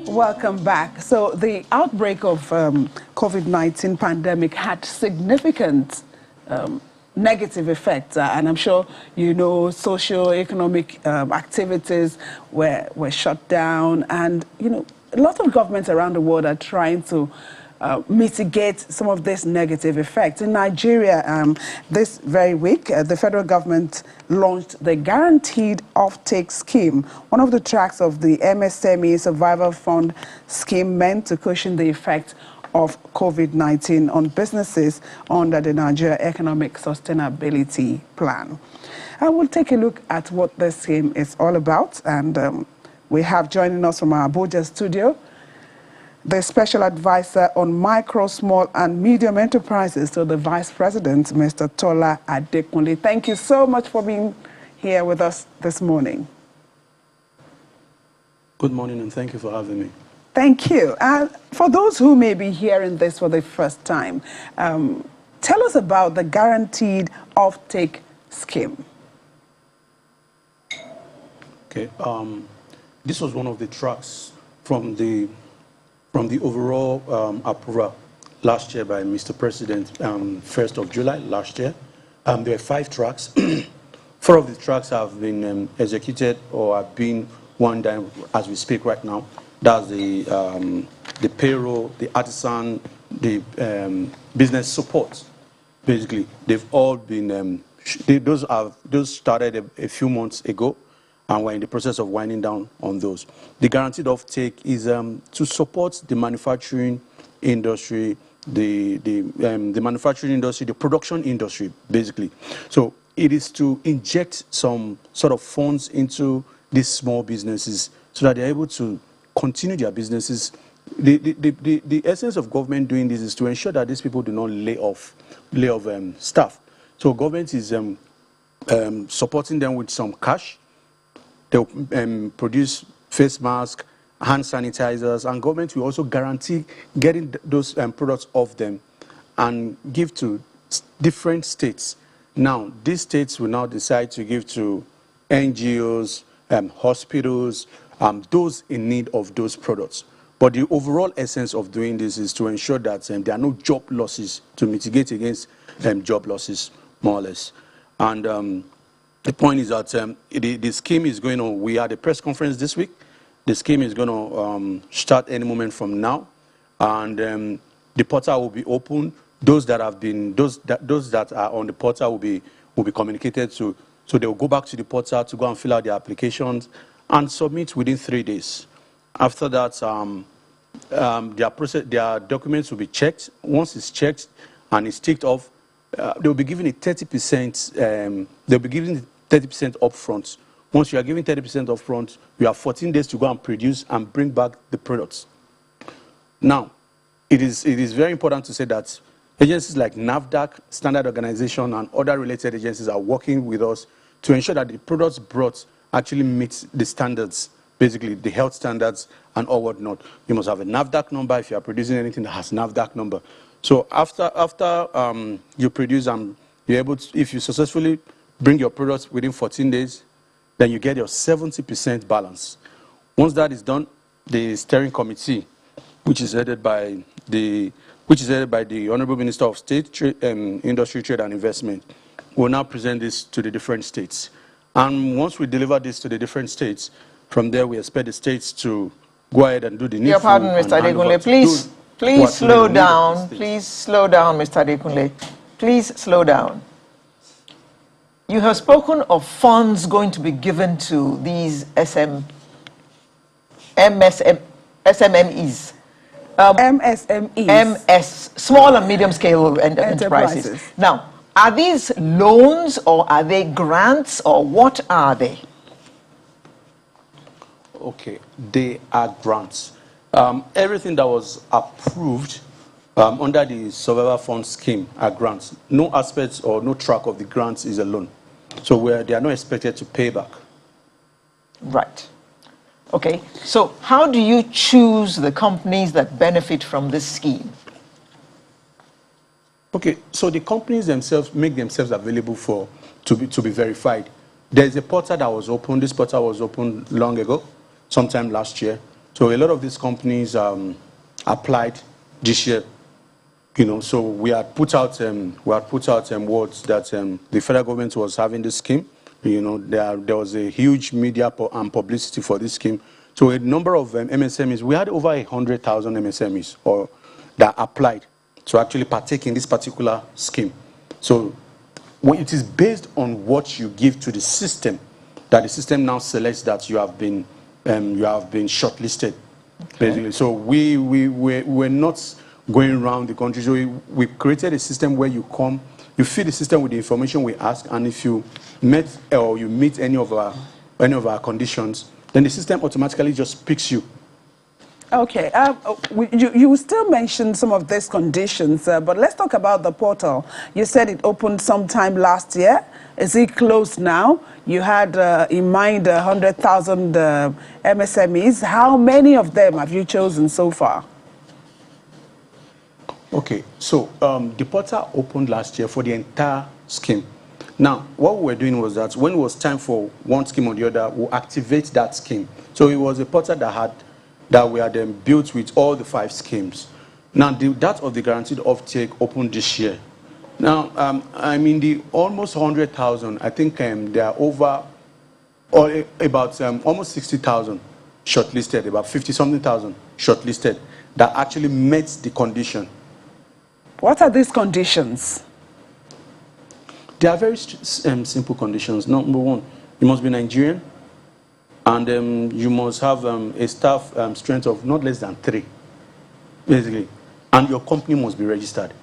Welcome back. So the outbreak of COVID-19 pandemic had significant negative effects, and I'm sure you know socio-economic activities were shut down, and you know a lot of governments around the world are trying to mitigate some of this negative effects. In Nigeria, this very week, the federal government launched the Guaranteed Offtake Scheme, one of the tracks of the MSME Survival Fund scheme meant to cushion the effect of COVID-19 on businesses under the Nigeria Economic Sustainability Plan. I will take a look at what this scheme is all about, and we have joining us from our Abuja studio the Special Advisor on Micro, Small and Medium Enterprises to the Vice President, Mr. Tola Adekunle. Thank you so much for being here with us this morning. Good morning, and thank you for having me. Thank you. For those who may be hearing this for the first time, tell us about the Guaranteed Offtake Scheme. Okay. This was one of the tracks from the overall approval last year by Mr. President, 1st of July last year. There were 5 tracks. 4 of the tracks have been executed or have been wound down as we speak right now. That's the payroll, the artisan, the business support. Basically, they've all been those started a few months ago, and we're in the process of winding down on those. The guaranteed offtake is to support the manufacturing industry, the manufacturing industry, the production industry, basically. So it is to inject some sort of funds into these small businesses so that they're able to continue their businesses. The essence of government doing this is to ensure that these people do not lay off staff. So government is supporting them with some cash. They'll produce face masks, hand sanitizers, and government will also guarantee getting those products off them and give to different states. Now, these states will now decide to give to NGOs, hospitals, those in need of those products. But the overall essence of doing this is to ensure that there are no job losses, to mitigate against job losses, more or less. And the point is that the scheme is going on. We had a press conference this week. The scheme is going to start any moment from now, and the portal will be open. Those that are on the portal will be communicated to. So they will go back to the portal to go and fill out their applications and submit within 3 days. After that, their documents will be checked. Once it's checked and it's ticked off, they'll be given a 30%. They'll be given 30% upfront. Once you are given 30% upfront, you have 14 days to go and produce and bring back the products. Now, it is very important to say that agencies like NAFDAC, Standard Organization, and other related agencies are working with us to ensure that the products brought actually meet the standards, basically the health standards and all whatnot. You must have a NAFDAC number if you are producing anything that has NAFDAC number. So after you produce and you're able to, if you successfully bring your products within 14 days, then you get your 70% balance. Once that is done, the steering committee, which is headed by the Honorable Minister of State, Industry, Trade and Investment, will now present this to the different states. And once we deliver this to the different states, from there we expect the states to go ahead and do the needful. Your pardon, Mr. Adekunle, please slow down. Please slow down, Mr. Adekunle. Please slow down. You have spoken of funds going to be given to these SMEs. MSMEs. Small and medium scale enterprises. Now, are these loans or are they grants or what are they? Okay, they are grants. Everything that was approved under the Survival Fund scheme are grants. No aspects or no track of the grants is a loan. So they are not expected to pay back. Right. Okay, so how do you choose the companies that benefit from this scheme? Okay, so the companies themselves make themselves available to be verified. There is a portal that was opened. This portal was opened long ago. sometime last year. So a lot of these companies applied this year. So we had put out words that the federal government was having this scheme. There was a huge media and publicity for this scheme. So a number of MSMEs, we had over 100,000 MSMEs that applied to actually partake in this particular scheme. So it is based on what you give to the system that the system now selects that you have been shortlisted. Okay. Basically. So we're not going around the country. So we created a system where you come, you feed the system with the information we ask, and if you meet any of our conditions, then the system automatically just picks you. Okay, you still mentioned some of these conditions, but let's talk about the portal. You said it opened sometime last year. Is it closed now? You had in mind 100,000 MSMEs. How many of them have you chosen so far? Okay, so the portal opened last year for the entire scheme. Now, what we were doing was that when it was time for one scheme or the other, we'll activate that scheme. So it was a portal that we had built with all the 5 schemes. Now, that of the guaranteed offtake opened this year. Now, the almost 100,000, I think there are over, or about almost 60,000 shortlisted, about 50-something thousand shortlisted that actually met the condition. What are these conditions? They are very simple conditions. Number one, you must be Nigerian, and you must have a staff strength of not less than 3, basically. And your company must be registered.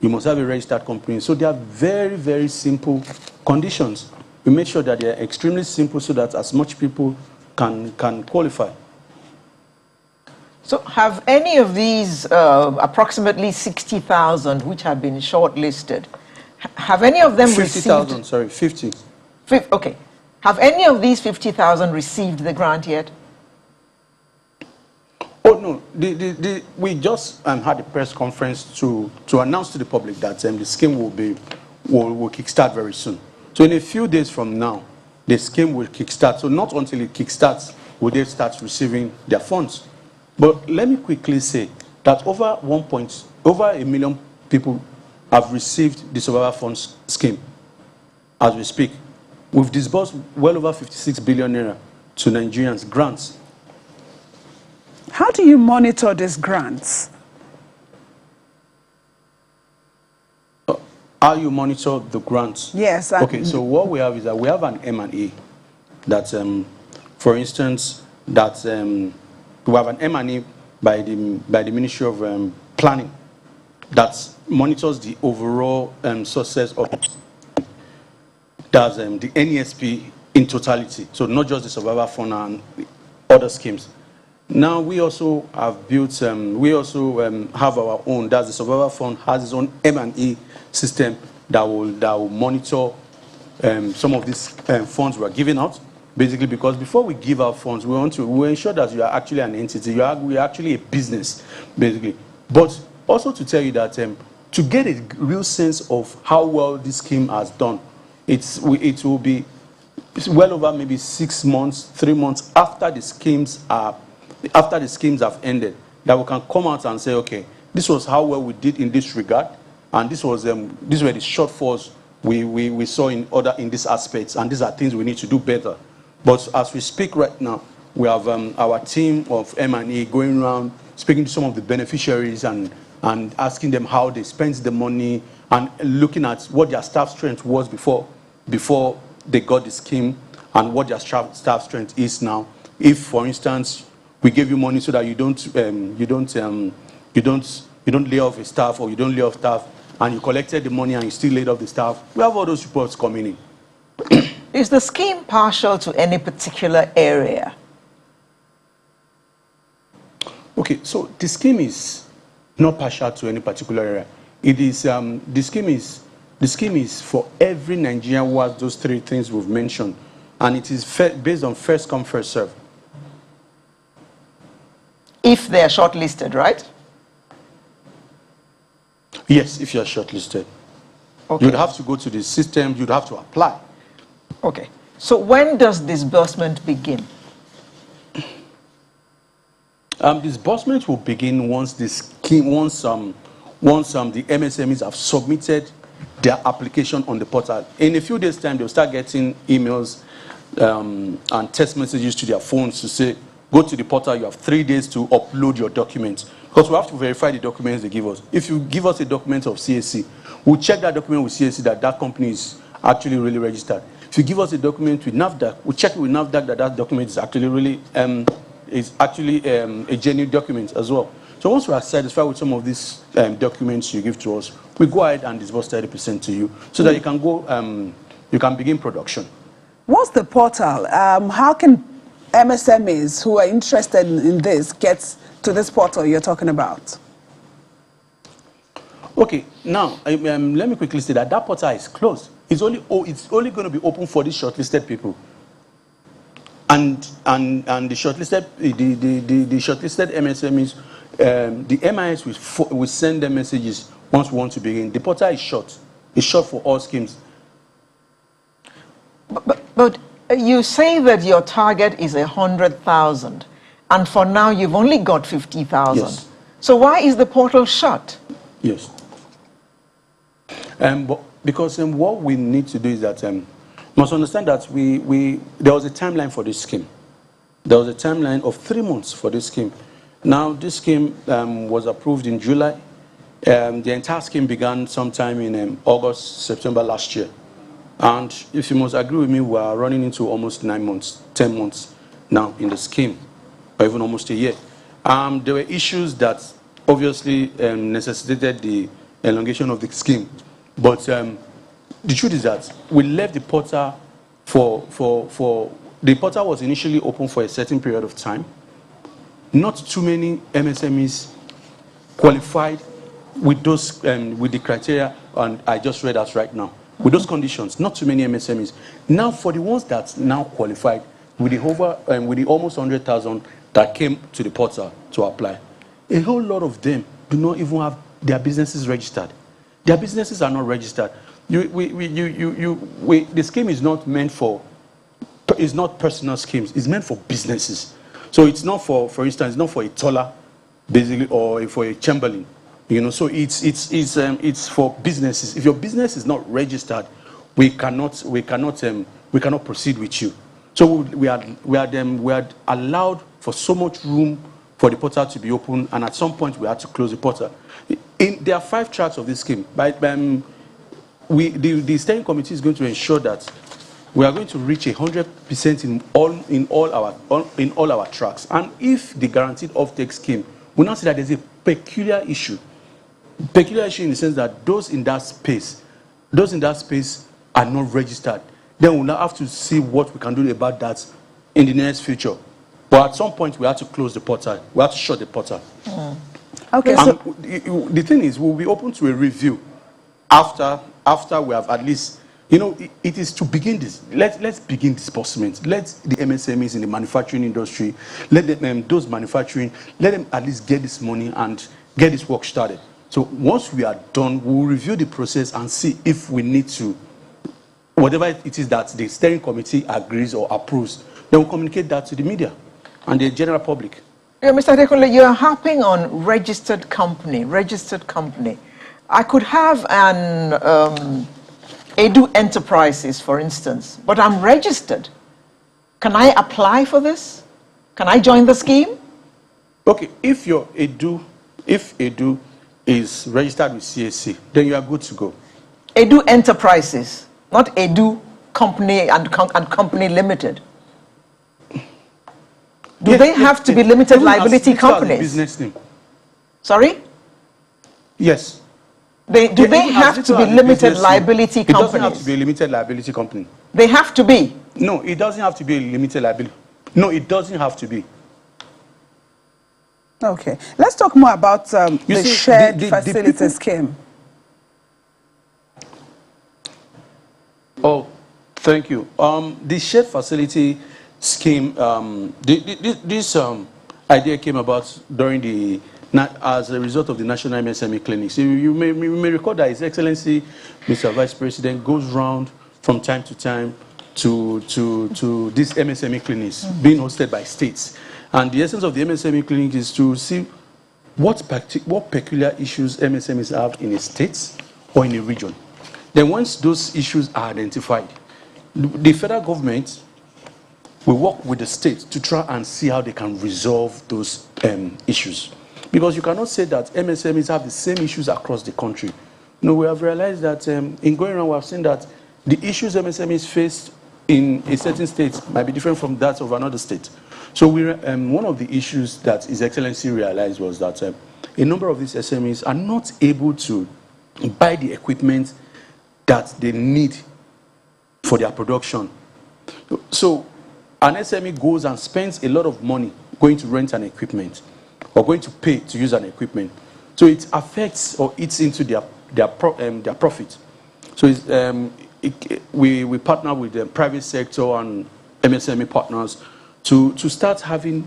You must have a registered company. So they are very, very simple conditions. We make sure that they are extremely simple so that as much people can qualify. So have any of these approximately 60,000 which have been shortlisted, have any of them 50,000, sorry, 50. Okay. Have any of these 50,000 received the grant yet? Oh, no. We just had a press conference to announce to the public that the scheme will kickstart very soon. So in a few days from now, the scheme will kickstart. So not until it kickstarts will they start receiving their funds. But let me quickly say that over 1 million people have received the Survivor Funds scheme as we speak. We've disbursed well over 56 billion naira to Nigerians grants. How do you monitor these grants? How you monitor the grants? Yes. Okay, so what we have is that we have an M&E that, for instance, that we have an M&E by the Ministry of Planning that monitors the overall success of that's the NESP in totality. So not just the Survivor Fund and other schemes. Now we also have built, have our own, that's the Survivor Fund has its own M&E system that will monitor some of these funds we are giving out. Basically, because before we give out funds, we ensure that you are actually an entity, we are actually a business, basically. But also to tell you that to get a real sense of how well this scheme has done, it will be well over maybe 6 months, 3 months after the schemes have ended, that we can come out and say, okay, this was how well we did in this regard, and these were the shortfalls we saw in these aspects, and these are things we need to do better. But as we speak right now, we have our team of M&E going around speaking to some of the beneficiaries and asking them how they spent the money and looking at what their staff strength was before they got the scheme and what their staff strength is now. If, for instance, we give you money so that you don't lay off a staff, or you don't lay off staff, and you collected the money and you still laid off the staff, we have all those reports coming in. Is the scheme partial to any particular area? Okay, so the scheme is not partial to any particular area. It is the scheme is for every Nigerian who has those 3 things we've mentioned, and it is based on first come, first serve. If they are shortlisted, right? Yes, if you are shortlisted. Okay. You'd have to go to the system, you'd have to apply. Okay. So when does disbursement begin? Disbursement will begin once the scheme, once the MSMEs have submitted their application on the portal. In a few days' time, they'll start getting emails and text messages to their phones to say, go to the portal, you have 3 days to upload your documents. Because we have to verify the documents they give us. If you give us a document of CAC, we'll check that document with CAC that that company is actually really registered. If you give us a document with NAFDAC, we'll check with NAFDAC that that document is actually really a genuine document as well. So once we are satisfied with some of these documents you give to us, we go ahead and disburse 30% to you so that you can go, you can begin production. What's the portal? How can MSMEs who are interested in this get to this portal you're talking about? Okay, now let me quickly say that that portal is closed. It's only going to be open for the shortlisted people. And the shortlisted MSMEs, the MIS will send them messages once we want to begin. The portal is short. It's short for all schemes. But you say that your target is 100,000, and for now you've only got 50,000. Yes. So why is the portal shut? Yes. But because what we need to do is that you must understand that there was a timeline for this scheme. There was a timeline of 3 months for this scheme. Now this scheme was approved in July. The entire scheme began sometime in August, September last year. And if you must agree with me, we are running into almost 9 months, 10 months now in the scheme, or even almost a year. There were issues that obviously necessitated the elongation of the scheme. But the truth is that we left the portal the portal was initially open for a certain period of time. Not too many MSMEs qualified with those with the criteria, and I just read that right now. With those conditions, not too many MSMEs. Now, for the ones that now qualified, with the almost 100,000 that came to the portal to apply, a whole lot of them do not even have their businesses registered. Their businesses are not registered. The scheme is not meant for, it's not personal schemes. It's meant for businesses. So it's not for instance, it's not for a toller, basically, or for a Chamberlain. You know, so it's for businesses. If your business is not registered, we cannot proceed with you. So we are allowed for so much room for the portal to be open, and at some point we had to close the portal. There are 5 tracks of this scheme. The steering committee is going to ensure that we are going to reach 100% in all our tracks. And if the guaranteed offtake scheme, we now see that there's a peculiar issue. Peculiar issue in the sense that those in that space are not registered. Then we'll now have to see what we can do about that in the next future. But at some point, we have to close the portal. We have to shut the portal. Okay. So the thing is, we'll be open to a review after we have at least, you know, it is to begin this. Let's begin disbursement. Let the MSMEs in the manufacturing industry, let them those manufacturing, let them at least get this money and get this work started. So once we are done, we'll review the process and see if we need to, whatever it is that the steering committee agrees or approves, then we'll communicate that to the media and the general public. Yeah, Mr. Adekunle, you're harping on registered company. I could have an Edu Enterprises, for instance, but I'm registered. Can I apply for this? Can I join the scheme? Okay, if Edu is registered with CAC, then you are good to go. Edu Enterprises, not Edu Company and Company Limited. Do they have to be limited liability companies? Business name. Sorry? Yes. Do they have to be limited liability companies? It doesn't have to be a limited liability company. They have to be? No, it doesn't have to be a limited liability. No, it doesn't have to be. Okay. Let's talk more about the shared facility scheme. Oh, thank you. The shared facility scheme, this idea came about during as a result of the National MSME Clinics. You may recall that His Excellency, Mr. Vice President, goes round from time to time to these MSME clinics being hosted by states. And the essence of the MSME clinic is to see what peculiar issues MSMEs have in a state or in a region. Then once those issues are identified, the federal government will work with the state to try and see how they can resolve those issues. Because you cannot say that MSMEs have the same issues across the country. We have realized that in going around, we have seen that the issues MSMEs face in a certain state might be different from that of another state. So one of the issues that His Excellency realized was that a number of these SMEs are not able to buy the equipment that they need for their production. So an SME goes and spends a lot of money going to rent an equipment or going to pay to use an equipment. So it affects or eats into their profit. So we partner with the private sector and MSME partners to start having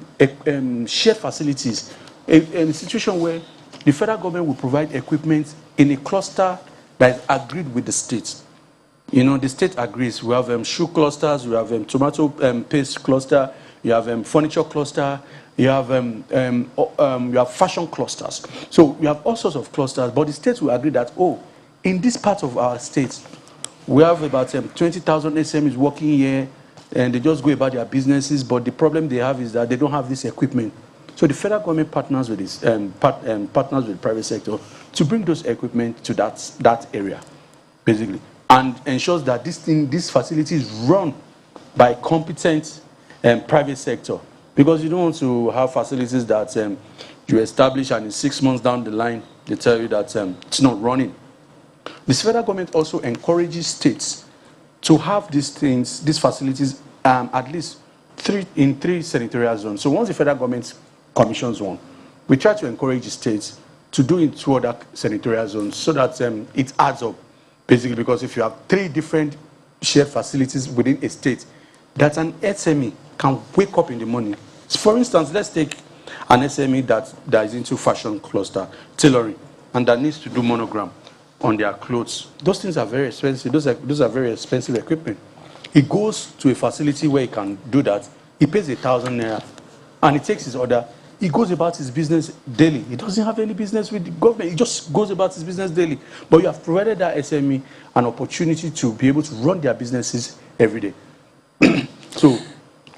shared facilities, a situation where the federal government will provide equipment in a cluster that is agreed with the state. The state agrees. We have shoe clusters, we have tomato paste cluster, you have furniture cluster, you have fashion clusters. So you have all sorts of clusters, but the states will agree that, in this part of our state, we have about 20,000 SMEs working here, and they just go about their businesses, but the problem they have is that they don't have this equipment. So the federal government partners with this, partners with the private sector to bring those equipment to that area, basically, and ensures that this facility is run by competent private sector. Because you don't want to have facilities that you establish and in 6 months down the line, they tell you that it's not running. The federal government also encourages states to have these facilities at least in three senatorial zones. So once the federal government commissions one, we try to encourage the states to do in 2 other senatorial zones so that it adds up, basically, because if you have 3 different shared facilities within a state, that an SME can wake up in the morning. For instance, let's take an SME that is into fashion cluster, tailoring, and that needs to do monogram on their clothes. Those things are very expensive. Those are very expensive equipment. He goes to a facility where he can do that. He pays 1,000 naira, and he takes his order. He goes about his business daily. He doesn't have any business with the government. He just goes about his business daily. But you have provided that SME an opportunity to be able to run their businesses every day. So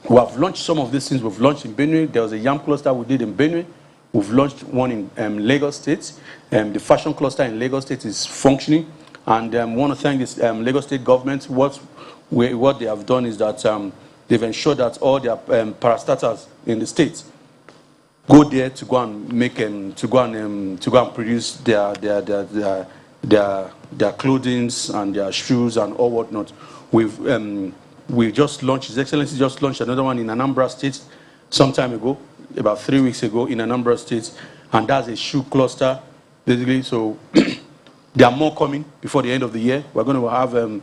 we have launched some of these things. We've launched in Benue. There was a yam cluster we did in Benue. We've launched one in Lagos State. The fashion cluster in Lagos State is functioning. And I want to thank this Lagos State government. What they have done is that they've ensured that all their parastatals in the state go there to go and make to go and produce their clothing and their shoes and all whatnot. We just launched, His Excellency just launched another one in Anambra State some time ago, about 3 weeks ago in Anambra State, and that's a shoe cluster, basically. So there are more coming before the end of the year. We're going to have a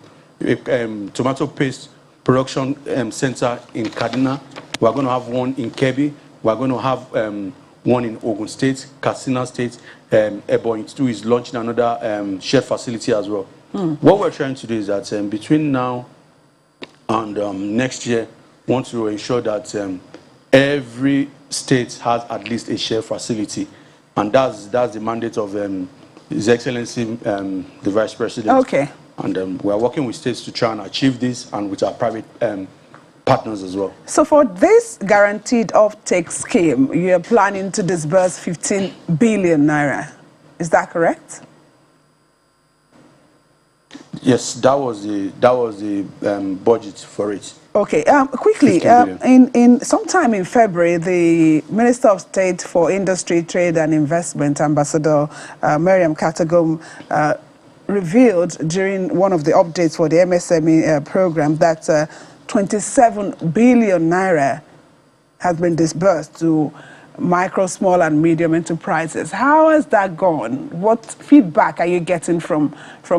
tomato paste production center in Kaduna. We're going to have one in Kebbi. We're going to have one in Ogun State, Katsina State. Ebonyi 2 is launching another shared facility as well. What we're trying to do is that between now and next year, we want to ensure that every state has at least a shared facility. And that's the mandate of His Excellency, the Vice President. Okay. And we are working with states to try and achieve this, and with our private partners as well. So for this guaranteed offtake scheme, you are planning to disburse 15 billion naira. Is that correct? Yes, that was the budget for it. Okay. Quickly, in sometime in February, the Minister of State for Industry, Trade and Investment, Ambassador Mariam Katagum, revealed during one of the updates for the MSME program that 27 billion naira has been disbursed to micro, small and medium enterprises. How has that gone? What feedback are you getting from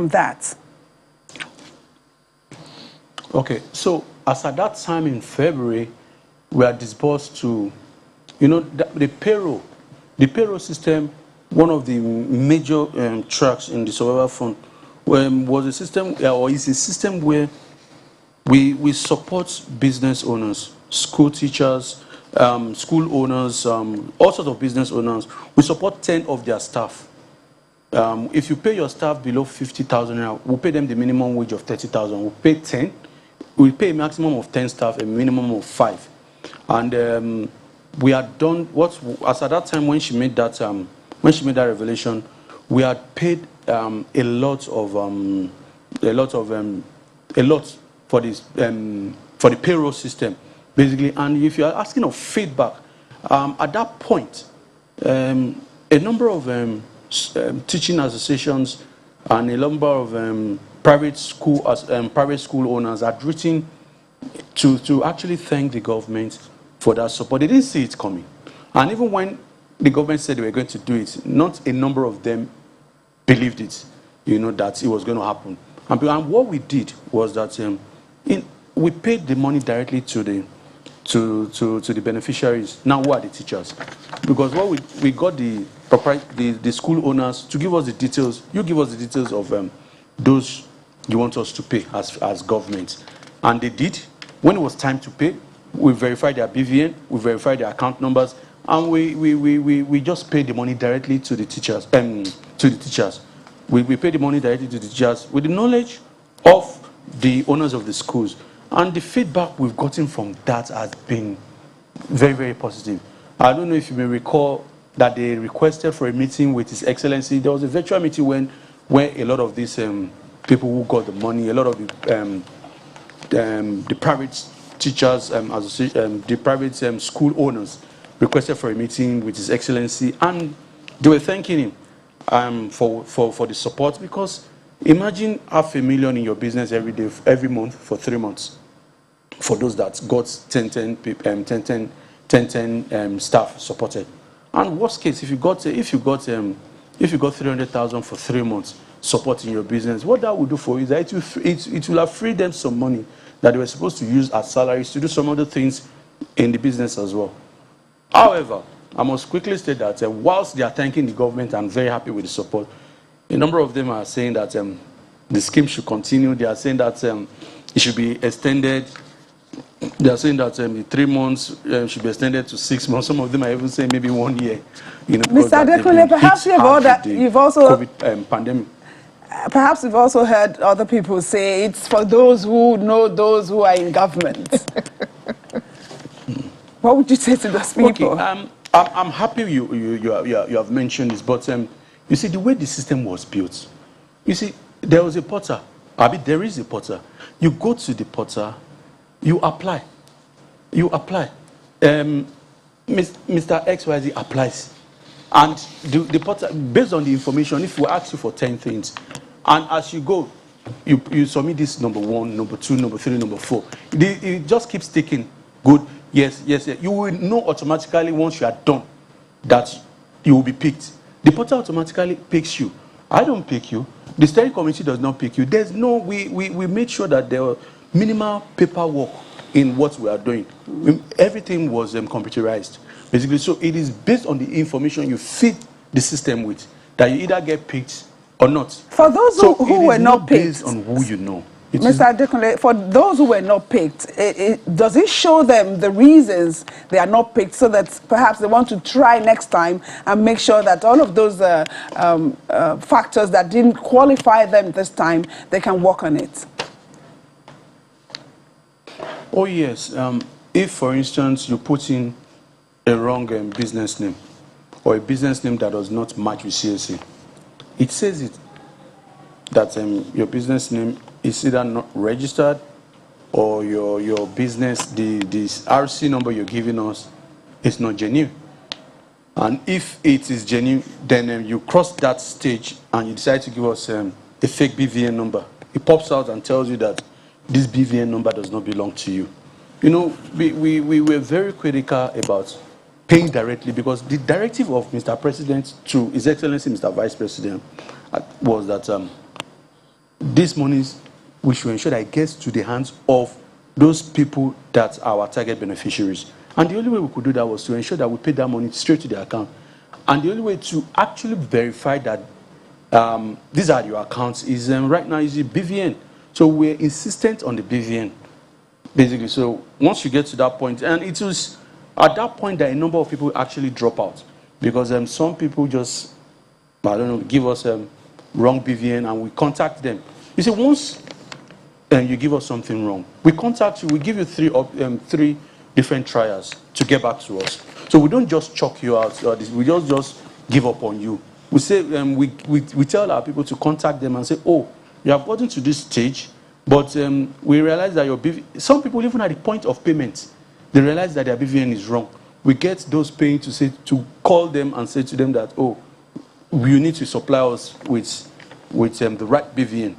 that? Okay, so as at that time in February, we are disbursed to, the payroll system. One of the major tracks in the survival fund was a system, or is a system where we support business owners, school teachers, school owners, all sorts of business owners. We support 10 of their staff. If you pay your staff below 50,000, we'll pay them the minimum wage of 30,000. We'll pay 10. We'll pay a maximum of 10 staff, a minimum of 5. And we had done as at that time when she made that revelation, we had paid a lot for this for the payroll system, basically. And if you are asking of feedback, at that point, a number of teaching associations and a number of private school owners had written to actually thank the government for that support. They didn't see it coming, and even when the government said they were going to do it, not a number of them believed it, that it was going to happen. And what we did was that we paid the money directly to the beneficiaries. Now, who are the teachers? Because what we got the school owners to give us the details. You give us the details of those you want us to pay as government, and they did. When it was time to pay, we verified their BVN, we verified their account numbers, and we just paid the money directly to the teachers. We paid the money directly to the teachers with the knowledge of the owners of the schools. And the feedback we've gotten from that has been very, very positive. I don't know if you may recall that they requested for a meeting with His Excellency. There was a virtual meeting where a lot of these people who got the money, a lot of the private teachers, the private school owners requested for a meeting with His Excellency, and they were thanking him for the support, because imagine 500,000 in your business every month for 3 months. For those that got 10 staff supported, and worst case, if you got 300,000 for 3 months supporting your business, what that will do for you is that it will have freed them some money that they were supposed to use as salaries to do some other things in the business as well. However, I must quickly state that whilst they are thanking the government and very happy with the support, a number of them are saying that the scheme should continue. They are saying that it should be extended. They are saying that the 3 months should be extended to 6 months. Some of them are even saying maybe 1 year. Mr. Adekunle, perhaps you've also COVID pandemic. Perhaps you've also heard other people say it's for those who know those who are in government. What would you say to those people? Okay, I'm happy you have mentioned this, but you see, the way the system was built, you see, there was a porter. There is a porter. You go to the porter, you apply. Mr. XYZ applies. And the porter, based on the information, if we ask you for 10 things, and as you go, you submit this number 1, number 2, number 3, number 4. It just keeps ticking. Good. Yes. You will know automatically once you are done that you will be picked. The portal automatically picks you. I don't pick you. The steering committee does not pick you. There's no, we made sure that there were minimal paperwork in what we are doing. Everything was computerized, basically. So it is based on the information you feed the system with that you either get picked or not. For those who were not picked, based on who you know. Mr. Adekunle, for those who were not picked, does it show them the reasons they are not picked, so that perhaps they want to try next time and make sure that all of those factors that didn't qualify them this time, they can work on it? Oh, yes. If, for instance, you put in a wrong business name, or a business name that does not match with CSA, it says it that your business name is either not registered, or your business, this RC number you're giving us is not genuine. And if it is genuine, then you cross that stage and you decide to give us a fake BVN number. It pops out and tells you that this BVN number does not belong to you. You know, we were very critical about paying directly, because the directive of Mr. President to His Excellency Mr. Vice President was that these monies, we should ensure that it gets to the hands of those people that are our target beneficiaries. And the only way we could do that was to ensure that we paid that money straight to their account. And the only way to actually verify that these are your accounts is right now is the BVN. So we're insistent on the BVN, basically. So once you get to that point, and it was At that point, there are a number of people actually drop out because some people just, I don't know, give us wrong BVN and we contact them. You see, once you give us something wrong, we contact you, we give you three different trials to get back to us. So we don't just chuck you out, we just give up on you. We say, we tell our people to contact them and say, oh, you have gotten to this stage, but we realize that your BVN, some people even at the point of payment, they realize that their BVN is wrong. We get those paying to call them and say to them that, oh, you need to supply us with the right BVN.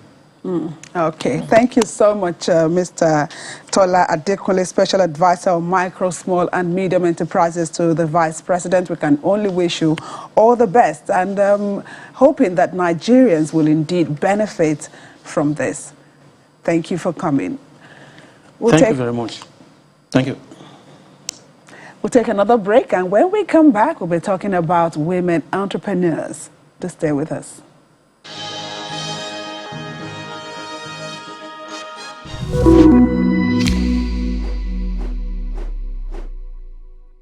Okay, thank you so much, Mr. Tola Adekunle, Special Advisor on Micro, Small and Medium Enterprises to the Vice President. We can only wish you all the best and hoping that Nigerians will indeed benefit from this. Thank you for coming. Thank you very much. Thank you. We'll take another break, and when we come back, we'll be talking about women entrepreneurs. To stay with us.